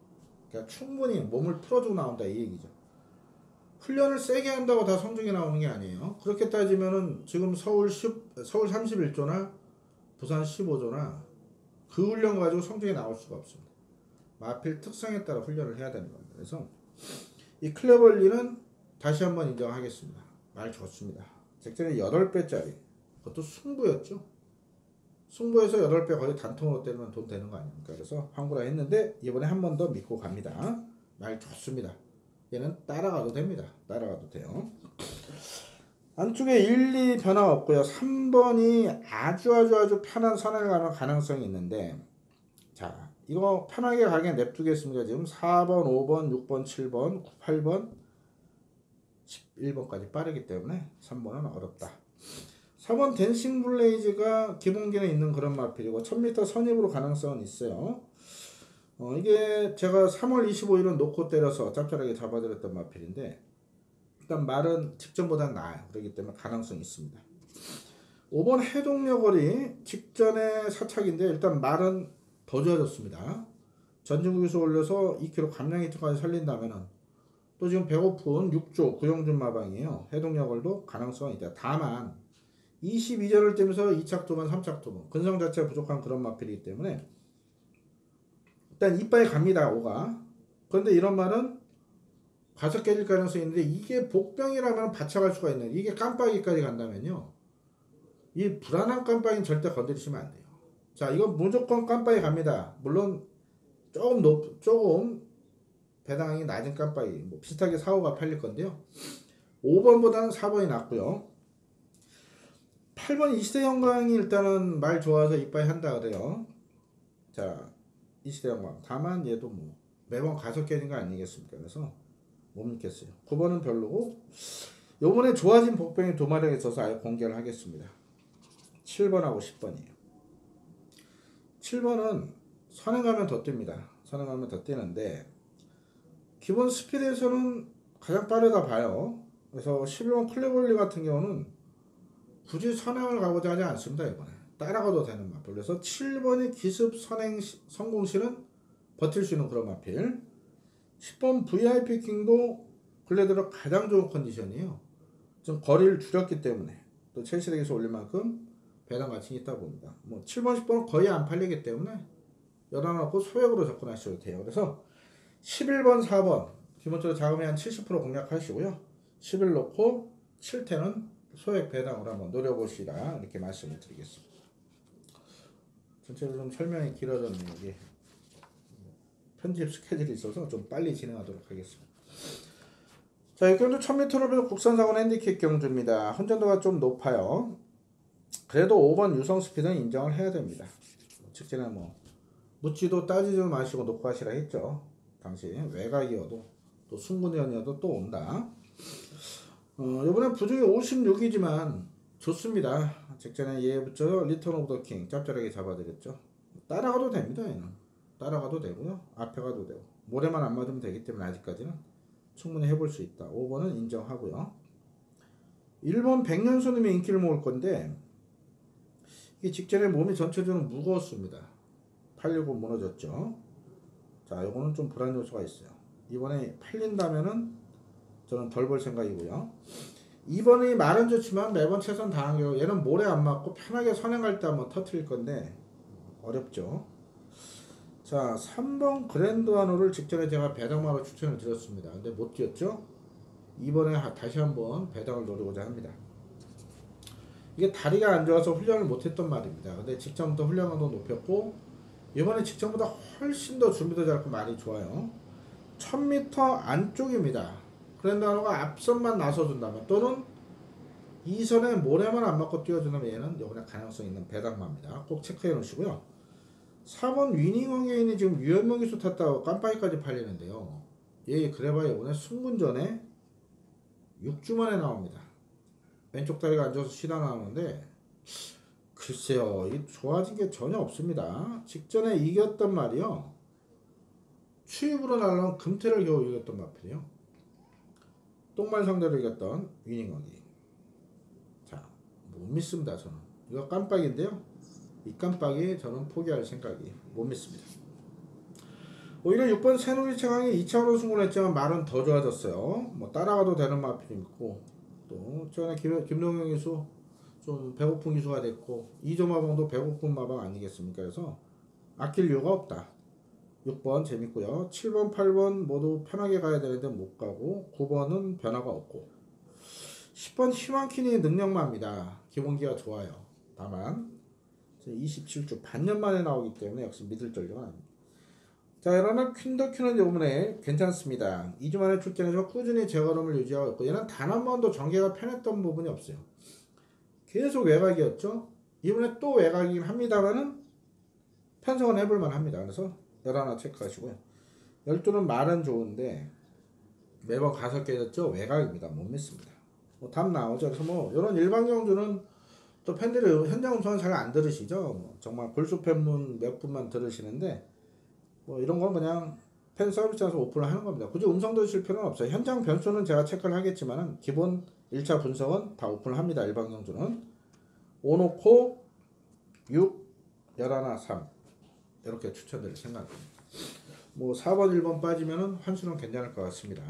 A: 그러니까 충분히 몸을 풀어주고 나온다 이 얘기죠. 훈련을 세게 한다고 다 성적이 나오는 게 아니에요. 그렇게 따지면은 지금 서울 31조나 부산 15조나 그 훈련 가지고 성적이 나올 수가 없습니다. 마필 특성에 따라 훈련을 해야 되는 겁니다. 그래서 이 클레벌리는 다시 한번 인정하겠습니다. 말 좋습니다. 직전에 8배짜리 그것도 승부였죠. 승부에서 8배 거의 단통으로 때리면 돈 되는 거 아닙니까? 그래서 환구라 했는데 이번에 한 번 더 믿고 갑니다. 말 좋습니다. 얘는 따라가도 됩니다. 따라가도 돼요. 안쪽에 1, 2 변화 없고요. 3번이 아주 편한 선을 가는 가능성이 있는데 자, 이거 편하게 가게 냅두겠습니다. 지금 4번, 5번, 6번, 7번, 8번, 11번까지 빠르기 때문에 3번은 어렵다. 4번 댄싱 블레이즈가 기본기는 있는 그런 마필이고 1000m 선입으로 가능성은 있어요. 이게 제가 3월 25일은 놓고 때려서 짭짤하게 잡아드렸던 마필인데 일단 말은 직전보다 나아요. 그렇기 때문에 가능성이 있습니다. 5번 해동여거리 직전에 사착인데 일단 말은 더 좋아졌습니다. 전진국에서 올려서 2kg 감량이트까지 살린다면은 또 지금 배고픈 6조 구영준 마방이에요. 해동여걸도 가능성이 있다. 다만 22전을 떼면서 2착도만 3착도만 근성 자체가 부족한 그런 마필이기 때문에 일단 이빨에 갑니다. 5가. 그런데 이런 말은 가서 깨질 가능성이 있는데 이게 복병이라면 받쳐갈 수가 있는 이게 깜빡이까지 간다면요. 이 불안한 깜빡이는 절대 건드리시면 안 돼요. 자, 이건 무조건 깜빡이 갑니다. 물론 조금 배당이 낮은 깜빡이 뭐 비슷하게 4, 5가 팔릴 건데요. 5번보다는 4번이 낫고요. 8번 이시대 영광이 일단은 말 좋아서 이빠이 한다 그래요. 자, 이시대 영광. 다만 얘도 뭐 매번 가서 깨진 거 아니겠습니까? 그래서 못 믿겠어요. 9번은 별로고, 요번에 좋아진 복병이 두 마리가 있어서 아예 공개를 하겠습니다. 7번하고 10번이에요. 7번은 선행 가면 더 뜹니다. 선행 가면 더 뛰는데, 기본 스피드에서는 가장 빠르다 봐요. 그래서 11번 클레볼리 같은 경우는 굳이 선행을 가고자 하지 않습니다. 이번에 따라가도 되는 마필. 그래서 7번의 기습 선행 성공시는 버틸 수 있는 그런 마필. 10번 VIP 킹도 근래 들어 가장 좋은 컨디션이에요. 좀 거리를 줄였기 때문에 또 첼시에서 올릴 만큼 배당 가치가 있다 봅니다. 뭐 7번, 10번은 거의 안 팔리기 때문에 열어놓고 소액으로 접근하셔도 돼요. 그래서 11번, 4번 기본적으로 자금이 한 70% 공략하시고요. 11 놓고 7태는 소액 배당으로 한번 노려보시라 이렇게 말씀을 드리겠습니다. 전체로 좀 설명이 길어졌네요. 이게 편집 스케줄이 있어서 좀 빨리 진행하도록 하겠습니다. 자, 이 경주 1000m를 국산사고 핸디캡 경주입니다. 혼전도가 좀 높아요. 그래도 5번 유성 스피드는 인정을 해야 됩니다. 직전에 뭐 묻지도 따지지 마시고 놓고 하시라 했죠. 당시 외곽이어도 또 순군이어도 또 온다. 이번에 부중이 56이지만 좋습니다. 직전에 얘 붙여 리턴 오브 더 킹 짭짤하게 잡아드렸죠. 따라가도 됩니다. 얘는 따라가도 되고요. 앞에 가도 되고 모래만 안 맞으면 되기 때문에 아직까지는 충분히 해볼 수 있다. 5번은 인정하고요. 1번 백년손님이 인기를 모을 건데 이 직전에 몸이 전체적으로 무거웠습니다. 팔리고 무너졌죠. 자, 요거는 좀 불안 요소가 있어요. 이번에 팔린다면은 저는 덜 볼 생각이고요. 2번이 말은 좋지만 매번 최선 다한 경우 얘는 모래 안 맞고 편하게 선행할 때 한번 터트릴 건데 어렵죠. 자, 3번 그랜드와노를 직전에 제가 배당마로 추천을 드렸습니다. 근데 못 뛰었죠. 이번에 다시 한번 배당을 노리고자 합니다. 이게 다리가 안 좋아서 훈련을 못했던 말입니다. 근데 직전부터 훈련도 높였고 이번에 직전보다 훨씬 더 준비도 잘하고 많이 좋아요. 1000m 안쪽입니다. 그랜드와노가 앞선만 나서준다면 또는 2선에 모래만 안 맞고 뛰어준다면 얘는 이번에 가능성 있는 배당마입니다. 꼭 체크해 놓으시고요. 4번 위닝 어게인이 지금 유연명기수 탔다고 깜빡이까지 팔리는데요. 얘 그래봐야 이번에 승분전에 6주 만에 나옵니다. 왼쪽 다리가 안 좋아서 쉬다 나오는데 글쎄요, 이 좋아진 게 전혀 없습니다. 직전에 이겼던 말이요. 추입으로 날라온 금태를 겨우 이겼던 마필이요. 똥말 상대로 이겼던 위닝어기. 자, 못 믿습니다. 저는 이거 깜빡인데요. 이 깜빡이 저는 포기할 생각이 못 믿습니다. 오히려 6번 새누리 최강이 2차로 승부했지만 말은 더 좋아졌어요. 뭐 따라가도 되는 마필이 있고 또 전에 김동영 기수 좀 배고픈 기수가 됐고 이조마방도 배고픈 마방 아니겠습니까? 그래서 아낄 이유가 없다. 6번 재밌고요. 7번, 8번 모두 편하게 가야 되는데 못 가고 9번은 변화가 없고 10번 희망키니 능력마입니다. 기본기가 좋아요. 다만 27주 반년 만에 나오기 때문에 역시 믿을 전력은 아닙니다. 자, 그러나 퀸더큐는 이번에 괜찮습니다. 2주 만에 출전해서 꾸준히 제걸음을 유지하고 있고 얘는 단 한 번도 전개가 편했던 부분이 없어요. 계속 외곽이었죠. 이번에 또 외곽이긴 합니다만은 편성은 해볼만 합니다. 그래서 11 체크하시고요. 12는 말은 좋은데 매번 가서 깨졌죠. 외곽입니다. 못 믿습니다. 뭐 답 나오죠. 그래서 뭐 이런 일반 경주는 또 팬들이 현장 음성은 잘 안 들으시죠. 뭐 정말 골수 팬분 몇 분만 들으시는데 뭐 이런 건 그냥 팬 서비스에서 오픈을 하는 겁니다. 굳이 음성 들으실 필요는 없어요. 현장 변수는 제가 체크를 하겠지만 기본 1차 분석은 다 오픈을 합니다. 일반 경주는 5 놓고 6, 11, 3 이렇게 추천드릴 생각입니다. 뭐 4번, 1번 빠지면은 환수는 괜찮을 것 같습니다.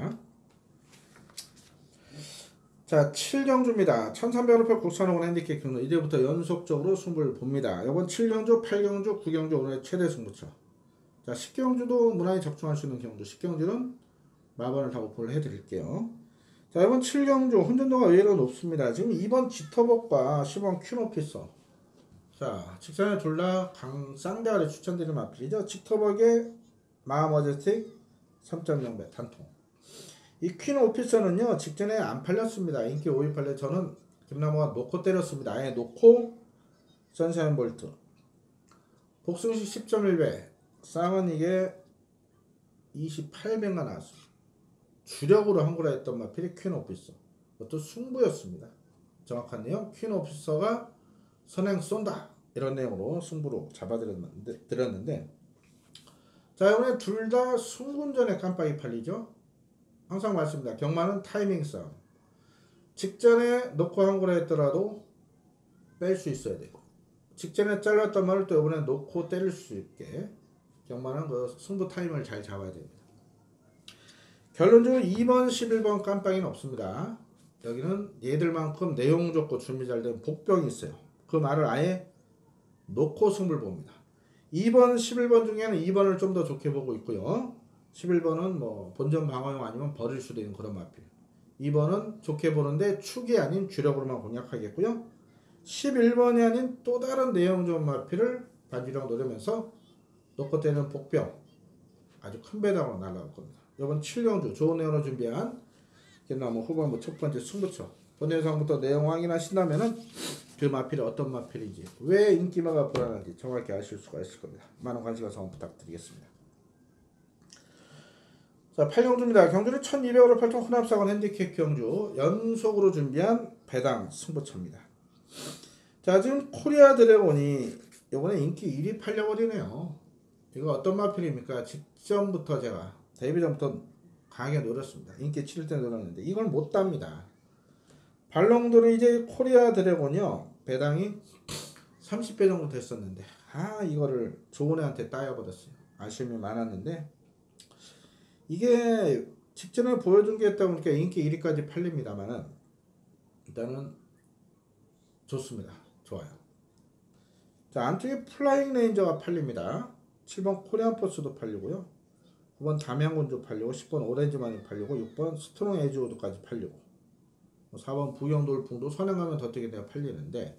A: 자, 7경주입니다. 1300원 국산호원 핸디캡 경주 이제부터 연속적으로 승부를 봅니다. 이번 7경주, 8경주, 9경주 오늘의 최대 승부처. 자, 10경주도 무난히 적중할 수 있는 경주. 10경주는 마번을 다 오픈을 해드릴게요. 자, 이번 7경주 혼전도가 의외로 높습니다. 지금 2번 지터벅과 10번 큐노피서. 자, 직전에 둘 다 쌍대가리 추천드리는 마필이죠. 지터벅의 마머제틱 3.0배 단통. 이 퀸 오피서는요 직전에 안 팔렸습니다. 인기 5위 팔려 저는 김남호가 놓고 때렸습니다. 아예 놓고 선샤인 볼트. 복승식 10.1배. 쌍은 이게 28배가 나왔습니다. 주력으로 한거라 했던 마필이 퀸 오피서. 그것도 승부였습니다. 정확한 내용. 퀸 오피서가 선행 쏜다. 이런 내용으로 승부로 잡아드렸는데 자, 이번에 둘 다 승군전에 깜빡이 팔리죠. 항상 말씀드립니다. 경마는 타이밍 싸움. 직전에 놓고 한 거라 했더라도 뺄 수 있어야 되고 직전에 잘랐던 말을 또 이번에 놓고 때릴 수 있게 경마는 그 승부 타이밍을 잘 잡아야 됩니다. 결론적으로 2번, 11번 깜빡이는 없습니다. 여기는 얘들만큼 내용 좋고 준비 잘 된 복병이 있어요. 그 말을 아예 놓고 승부를 봅니다. 2번, 11번 중에는 2번을 좀 더 좋게 보고 있고요. 11번은 뭐 본전 방어용 아니면 버릴 수도 있는 그런 마필. 2번은 좋게 보는데 축이 아닌 주력으로만 공략하겠고요. 11번이 아닌 또 다른 내용 좋은 마필을 반주력 노리면서 놓고 때리는 복병. 아주 큰 배당으로 날아갈 겁니다. 이번 7경주 좋은 내용으로 준비한 김남호 후반부 첫 번째 승부처. 본 영상부터 내용 확인하신다면은 그 마필이 어떤 마필인지 왜 인기마가 불안한지 정확히 아실 수가 있을 겁니다. 많은 관심과 성원 부탁드리겠습니다. 자, 8경주입니다. 경주는 1200으로 8통 혼합사건 핸디캡 경주 연속으로 준비한 배당 승부처입니다. 자, 지금 코리아 드래곤이 이번에 인기 1위 팔려버리네요. 이거 어떤 마필입니까? 직전부터 제가 데뷔 전부터 강하게 노렸습니다. 인기 7일 때 노렸는데 이걸 못 답니다. 발롱도르 이제 코리아 드래곤이요. 배당이 30배 정도 됐었는데 이거를 좋은 애한테 따여버렸어요. 아쉬움이 많았는데 이게 직전에 보여준 게 있다 보니까 인기 1위까지 팔립니다만은 일단은 좋습니다. 좋아요. 자, 안쪽에 플라잉 레인저가 팔립니다. 7번 코리안 포스도 팔리고요. 9번 담양군주 팔리고 10번 오렌지만이 팔리고 6번 스트롱 에즈우드까지 팔리고 4번 부경돌풍도 선행하면 더 뛰게 되어 팔리는데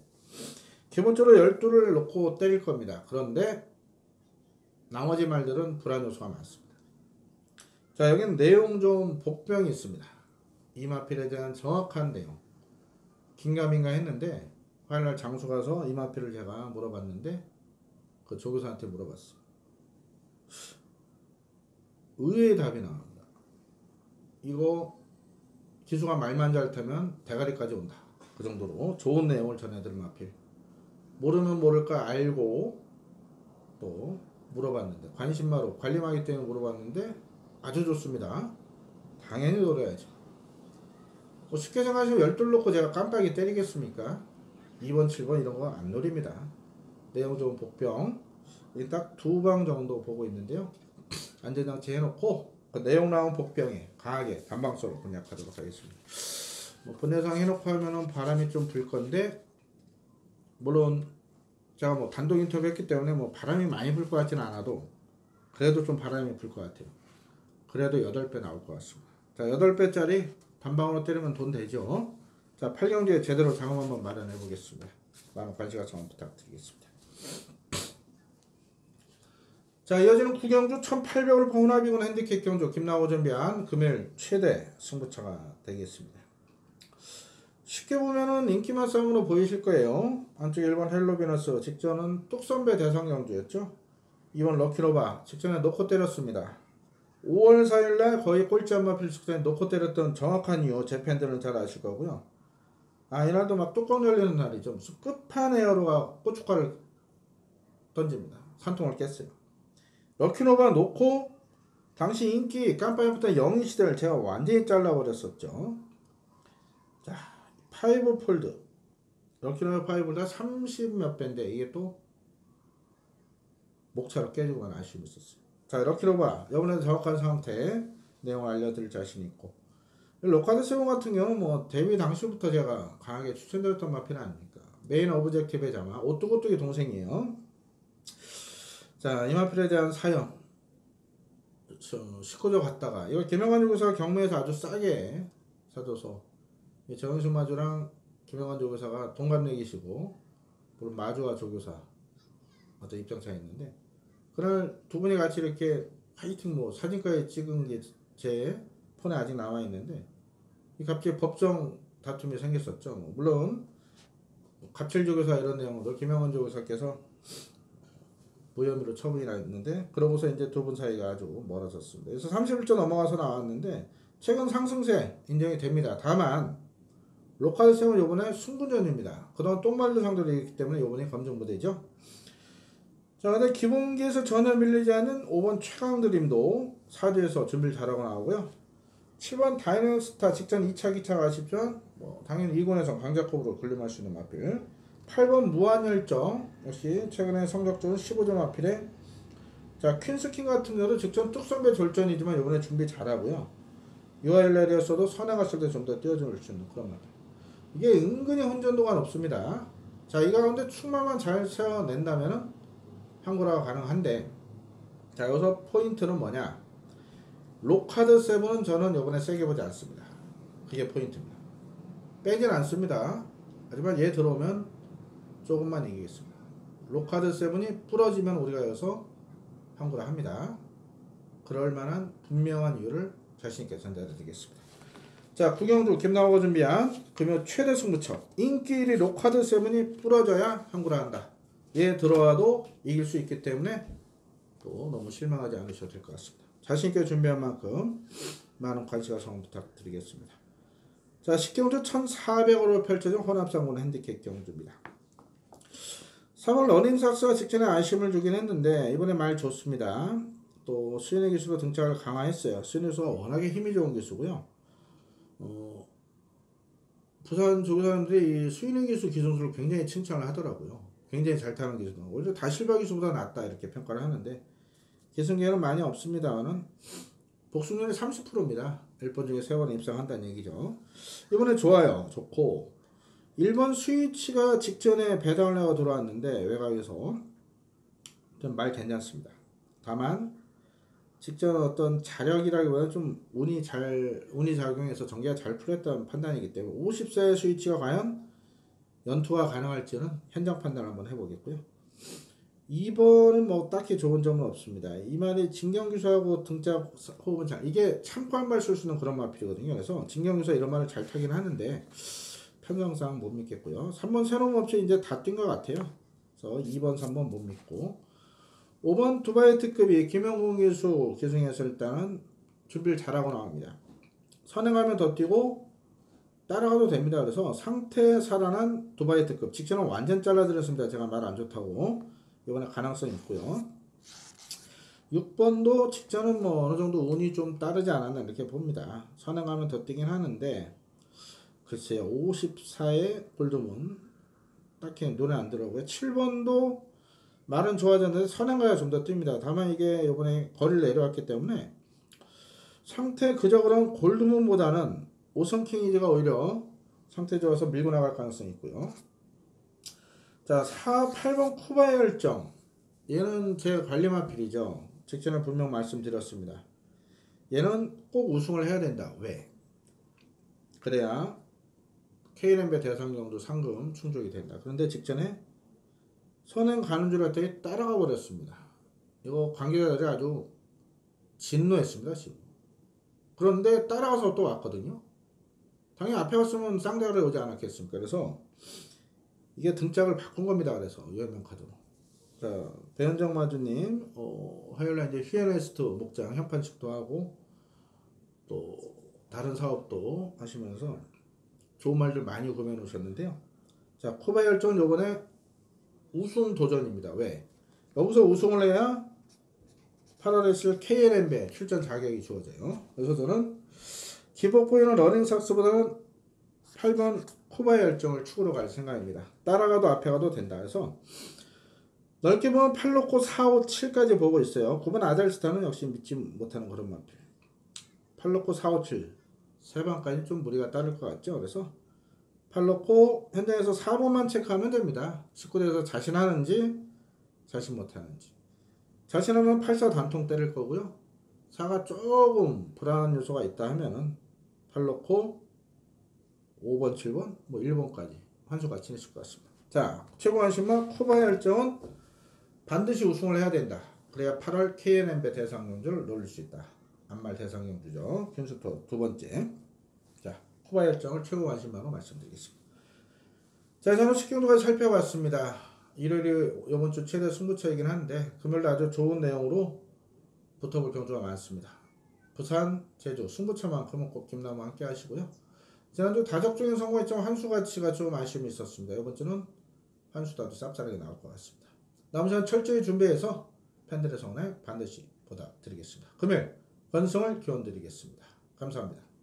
A: 기본적으로 12를 놓고 때릴 겁니다. 그런데 나머지 말들은 불안 요소가 많습니다. 자, 여기는 내용 좀 복병이 있습니다. 이 마필에 대한 정확한 내용 긴가민가 했는데 화요일날 장수 가서 이 마필을 제가 물어봤는데 그 조교사한테 물어봤어요. 의외의 답이 나옵니다. 이거 기수가 말만 잘 타면 대가리까지 온다. 그 정도로 좋은 내용을 전해드릴 마필. 모르면 모를까 알고 또 물어봤는데 관심마로 관리마기 때문에 물어봤는데 아주 좋습니다. 당연히 노려야죠. 뭐 쉽게 생각하시면 12 놓고 제가 깜빡이 때리겠습니까? 2번 7번 이런 거 안 노립니다. 내용 좋은 복병 딱 2방 정도 보고 있는데요. 안전장치 해놓고 그 내용 나온 복병에 강하게 단방서로 공략하도록 하겠습니다. 뭐 본예상 해놓고 하면은 바람이 좀 불 건데 물론 제가 뭐 단독 인터뷰 했기 때문에 뭐 바람이 많이 불 것 같지는 않아도 그래도 좀 바람이 불 것 같아요. 그래도 8배 나올 것 같습니다. 자, 8배짜리 단방으로 때리면 돈 되죠. 자, 8경주에 제대로 자금 한번 마련해 보겠습니다. 많은 관심과 성원 부탁드리겠습니다. 자, 이어지는 9경주 1800을 혼합이군 핸디캡 경주 김남호 준비한 금일 최대 승부차가 되겠습니다. 쉽게 보면은 인기만 싸움으로 보이실 거예요. 안쪽 1번 헬로비너스 직전은 뚝선배 대성 경주였죠. 2번 럭키로바 직전에 놓고 때렸습니다. 5월 4일날 거의 꼴찌 한마필 직전에 놓고 때렸던 정확한 이유 제 팬들은 잘 아실 거고요. 이날도 막 뚜껑 열리는 날이죠. 끝판에어로가 고춧가루를 던집니다. 산통을 깼어요. 럭키노바 놓고 당시 인기 깜빡이부터 영인 시대를 제가 완전히 잘라버렸었죠. 자, 파이브 폴드 럭키노바 파이브보다 30몇 배인데 이게 또 목차로 깨지고 간 아쉬움이 있었어요. 자, 럭키노바 이번에도 정확한 상태 내용을 알려드릴 자신 있고 로카드 세븐 같은 경우는 뭐 데뷔 당시부터 제가 강하게 추천드렸던 마필 아닙니까? 메인 오브젝티브의 자마 오뚜고뚜기 동생이에요. 자, 이 마필에 대한 사연 19조 갔다가 이걸 김영환 조교사가 경매에서 아주 싸게 사줘서 정영식 마주랑 김영환 조교사가 동갑내기시고 물론 마주와 조교사 어떤 입장 차이 있는데 그날 두 분이 같이 이렇게 파이팅 뭐 사진까지 찍은 게 제 폰에 아직 남아 있는데 갑자기 법정 다툼이 생겼었죠. 물론 갑질조교사 이런 내용으로 김영원 조교사께서 무혐의로 처분이 났는데 그러고서 이제 두 분 사이가 아주 멀어졌습니다. 그래서 31조 넘어가서 나왔는데 최근 상승세 인정이 됩니다. 다만 로카드셈은 요번에 승분전입니다. 그동안 똥말로 상대로 있기 때문에 요번에 검증부대죠. 자, 근데 기본기에서 전혀 밀리지 않는 5번 최강드림도 4주에서 준비를 잘하고 나오고요. 7번 다이너스타 직전 2차 기차가 아쉽지만 당연히 2군에서 강자급으로 군림할 수 있는 마필. 8번 무한열정 역시 최근에 성적 좋은 15점 마필에 자 퀸스킨 같은 경우도 직전 뚝선배 졸전이지만 이번에 준비 잘하고요. URL이었어도 선행 갔을 때 좀 더 띄워줄 수 있는 그런 마필. 이게 은근히 혼전도가 높습니다. 자, 이 가운데 축마만 잘 세워낸다면은 한구라가 가능한데 자 여기서 포인트는 뭐냐, 로카드 세븐은 저는 이번에 세게 보지 않습니다. 그게 포인트입니다. 빼진 않습니다. 하지만 얘 들어오면 조금만 이기겠습니다. 로카드 세븐이 부러지면 우리가 여기서 한구라 합니다. 그럴 만한 분명한 이유를 자신있게 전달해드리겠습니다. 자, 구경주 김나호가 준비한 금요 최대 승부처 인기 1위 로카드 세븐이 부러져야 한구라 한다. 얘 들어와도 이길 수 있기 때문에 또 너무 실망하지 않으셔도 될 것 같습니다. 자신있게 준비한 만큼 많은 관심과 성원 부탁드리겠습니다. 자, 10경주 1400으로 펼쳐진 혼합상군 핸디캡 경주입니다. 3월 러닝삭스가 직전에 아쉬움을 주긴 했는데 이번에 말 좋습니다. 또 수인의 기수로 등짝을 강화했어요. 수인의 기수가 워낙에 힘이 좋은 기수고요. 부산 조교사님들이 이 수인의 기수 기선수를 굉장히 칭찬을 하더라고요. 굉장히 잘 타는 기수다. 오히려 다실바 기수보다 낫다 이렇게 평가를 하는데 기승계는 많이 없습니다만은 복승률이 30%입니다. 1번 중에 3번 입상한다는 얘기죠. 이번에 좋아요. 좋고 1번 스위치가 직전에 배당을 내고 들어왔는데 외곽에서 좀 말 괜찮습니다. 다만 직전 어떤 자력이라기보다는 좀 운이 작용해서 전개가 잘 풀렸다는 판단이기 때문에 50세 스위치가 과연 연투가 가능할지는 현장 판단을 한번 해보겠고요. 2번은 뭐 딱히 좋은 점은 없습니다. 이 말이 진경규사하고 등짝 호흡은 잘, 이게 참고 한 발 쓸 수 있는 그런 마필이거든요. 그래서 진경규사 이런 말을 잘 타긴 하는데 편성상 못 믿겠고요. 3번 새로운 없이 이제 다 뛴 것 같아요. 그래서 2번, 3번 못 믿고 5번 두바이 특급이 김영국 기수 기승에서 일단은 준비를 잘하고 나옵니다. 선행하면 더 뛰고 따라가도 됩니다. 그래서 상태 살아난 두바이 특급 직전은 완전 잘라드렸습니다. 제가 말 안 좋다고 이번에 가능성이 있고요. 6번도 직전은 뭐 어느 정도 운이 좀 따르지 않았나 이렇게 봅니다. 선행하면 더 뛰긴 하는데 글쎄요 54의 골드문 딱히 눈에 안 들어오고요. 7번도 말은 좋아졌는데 선행가야 좀 더 뜁니다. 다만 이게 이번에 거리를 내려왔기 때문에 상태 그저 그런 골드문보다는 오성킹이지가 오히려 상태 좋아서 밀고 나갈 가능성이 있고요. 자, 8번 쿠바의 열정. 얘는 제 관리마필이죠. 직전에 분명 말씀드렸습니다. 얘는 꼭 우승을 해야 된다. 왜? 그래야 K랜배 대상경도 상금 충족이 된다. 그런데 직전에 선행 가는 줄 알았더니 따라가 버렸습니다. 이거 관계자들이 아주 진노했습니다. 지금. 그런데 따라가서 또 왔거든요. 당연히 앞에 왔으면 쌍대가리 오지 않았겠습니까? 그래서 이게 등짝을 바꾼 겁니다. 그래서 유현명 카드로. 자, 배현정 마주님, 화요일날 이제 휴에네스트 목장 현판식도 하고 또 다른 사업도 하시면서 좋은 말들 많이 구매해 놓으셨는데요. 자, 코바 열정은 요번에 우승 도전입니다. 왜? 여기서 우승을 해야 8월에 쓸 KLM배 출전 자격이 주어져요. 그래서 저는 기복보이는 러닝삭스보다는 8번 코바의 열정을 축으로 갈 생각입니다. 따라가도 앞에 가도 된다. 그래서 넓게 보면 8 놓고 4, 5, 7까지 보고 있어요. 9번 아델스타는 역시 믿지 못하는 그런 마필. 8 놓고 4, 5, 7 3번까지 좀 무리가 따를 것 같죠. 그래서 8 놓고 현장에서 4번만 체크하면 됩니다. 19대에서 자신하는지 자신 못하는지. 자신하면 8사 단통 때릴 거고요. 4가 조금 불안한 요소가 있다 하면은 8 놓고 5번, 7번, 뭐 1번까지 환수같이 내실 것 같습니다. 자, 최고 관심마 쿠바의 열정은 반드시 우승을 해야 된다. 그래야 8월 KNM배 대상경주를 노릴 수 있다. 안말 대상경주죠. 퀸스토 두 번째. 자, 후발 일정을 최고 관심만으로 말씀드리겠습니다. 자, 저는 식경도까지 살펴봤습니다. 일요일이 이번 주 최대 승부처이긴 한데 금요일도 아주 좋은 내용으로 붙어볼 경주가 많습니다. 부산, 제주 승부처만큼은 꼭 김남우 함께 하시고요. 지난주 다적중인 성공했지만 한수가치가 좀 아쉬움이 있었습니다. 이번 주는 한수도 아주 쌉싸하게 나올 것 같습니다. 남은 시간 철저히 준비해서 팬들의 성원에 반드시 보답드리겠습니다. 금요일 건승을 기원드리겠습니다. 감사합니다.